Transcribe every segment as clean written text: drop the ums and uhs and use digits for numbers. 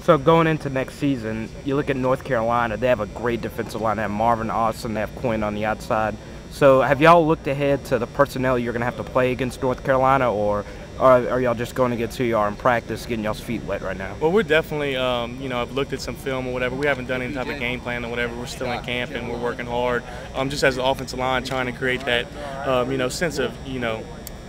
So going into next season, you look at North Carolina, they have a great defensive line. They have Marvin Austin, they have Quinn on the outside. So have y'all looked ahead to the personnel you're going to have to play against North Carolina, or are y'all just going against who you are in practice, getting y'all's feet wet right now? Well, we're definitely, I've looked at some film or whatever. We haven't done any type of game plan or whatever. We're still in camp and we're working hard. Just as an offensive line, trying to create that, sense of,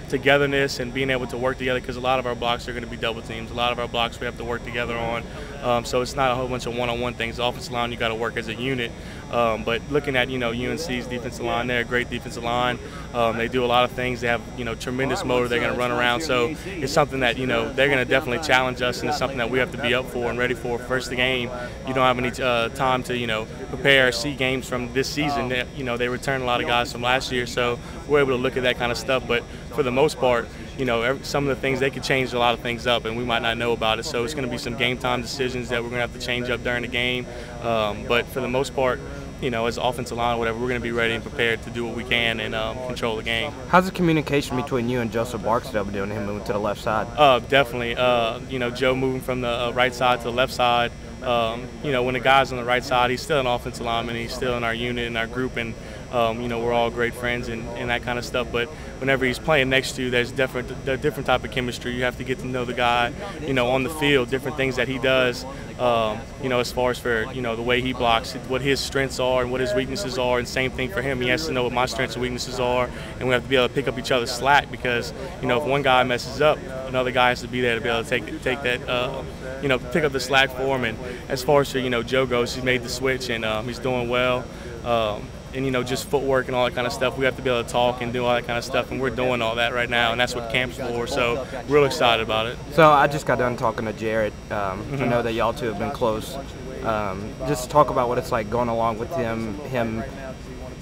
togetherness and being able to work together, because a lot of our blocks are going to be double teams. A lot of our blocks we have to work together on. So it's not a whole bunch of one-on-one things. The offensive line, you got to work as a unit. But looking at, UNC's defensive line, they're a great defensive line. They do a lot of things. They have, tremendous motor. They're going to run around. So it's something that, they're going to definitely challenge us, and it's something that we have to be up for and ready for. First the game, you don't have any time to, prepare, see games from this season. They returned a lot of guys from last year, so we're able to look at that kind of stuff. But for the most part, some of the things, they could change a lot of things up, and we might not know about it. So it's going to be some game time decisions that we're going to have to change up during the game. But for the most part, as offensive line or whatever, we're going to be ready and prepared to do what we can and control the game. How's the communication between you and Joseph Barksdale doing, him moving to the left side? Definitely. Joe moving from the right side to the left side. When the guy's on the right side, he's still an offensive lineman. He's still in our unit, in our group, and we're all great friends and that kind of stuff. But whenever he's playing next to you, there's different type of chemistry. You have to get to know the guy, on the field, different things that he does, as far as for, the way he blocks, what his strengths are and what his weaknesses are. And same thing for him. He has to know what my strengths and weaknesses are, and we have to be able to pick up each other's slack, because, if one guy messes up, another guy has to be there to be able to take that, pick up the slack for him. And as far as for, Joe goes, he's made the switch, and he's doing well. And just footwork and all that kind of stuff. We have to be able to talk and do all that kind of stuff, and we're doing all that right now, and that's what camp's for. So real excited about it. So I just got done talking to Jarrett. I know that y'all two have been close. Just talk about what it's like going along with him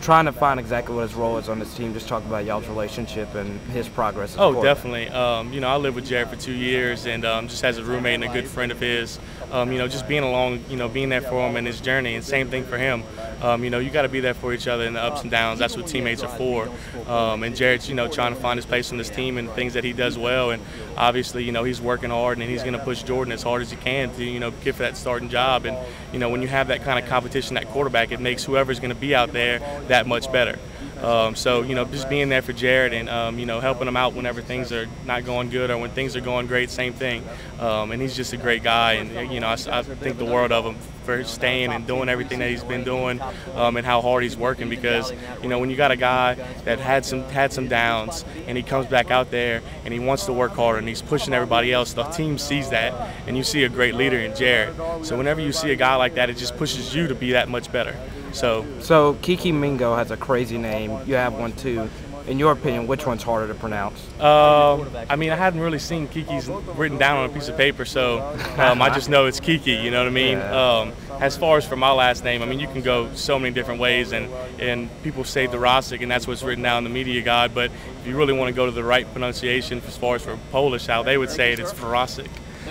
trying to find exactly what his role is on this team. Just talk about y'all's relationship and his progress. Oh, definitely. I lived with Jarrett for 2 years, and just as a roommate and a good friend of his, just being along, being there for him in his journey, and same thing for him. You got to be there for each other in the ups and downs. That's what teammates are for. And Jarrett's, trying to find his place on this team and things that he does well. And obviously, he's working hard, and he's going to push Jordan as hard as he can to, get for that starting job. And, when you have that kind of competition at quarterback, it makes whoever's going to be out there that much better. So, just being there for Jarrett and, helping him out whenever things are not going good or when things are going great, same thing. And he's just a great guy, and, I think the world of him for staying and doing everything that he's been doing, and how hard he's working, because, when you got a guy that had some downs and he comes back out there and he wants to work harder and he's pushing everybody else, the team sees that, and you see a great leader in Jarrett. So whenever you see a guy like that, it just pushes you to be that much better. So Kiki Mingo has a crazy name. You have one too. In your opinion, which one's harder to pronounce? I hadn't really seen Kiki's written down on a piece of paper, so I just know it's Kiki, you know what I mean? Yeah. As far as for my last name, you can go so many different ways, and people say Dworaczyk, and that's what's written down in the media guide, but if you really want to go to the right pronunciation as far as for Polish, how they would say it, it's Dworaczyk.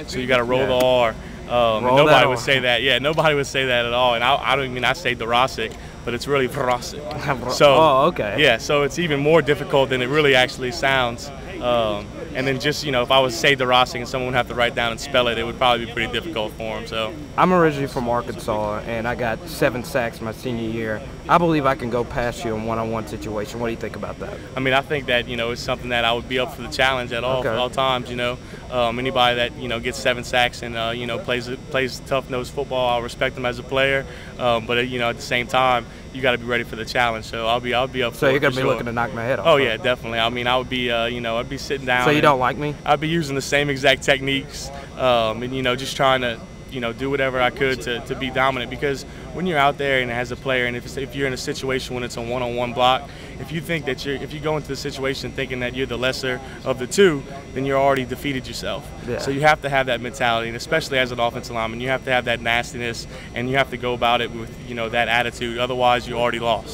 So you got to roll the R. Nobody would say that. Yeah, nobody would say that at all. And I say Dworaczyk, but it's really Dworaczyk. So, okay. Yeah, so it's even more difficult than it really actually sounds. And then just, if I was to say Dworaczyk and someone would have to write down and spell it, it would probably be pretty difficult for him. So I'm originally from Arkansas, and I got 7 sacks my senior year. I believe I can go past you in one-on-one situation. What do you think about that? I think that, it's something that I would be up for the challenge at all times, Anybody that, gets 7 sacks and, plays tough-nosed football, I'll respect them as a player. But, at the same time, you got to be ready for the challenge. So I'll be up for it. So you're going to be sure. looking to knock my head off? Oh, yeah, definitely. I would be, I'd be sitting down. So you don't like me? I'd be using the same exact techniques and, just trying to, do whatever I could to be dominant, because when you're out there and as a player, and if you're in a situation when it's a one-on-one block, if you think that if you go into the situation thinking that you're the lesser of the two, then you're already defeated yourself. Yeah. So you have to have that mentality, and especially as an offensive lineman, you have to have that nastiness, and you have to go about it with, that attitude. Otherwise, you already lost.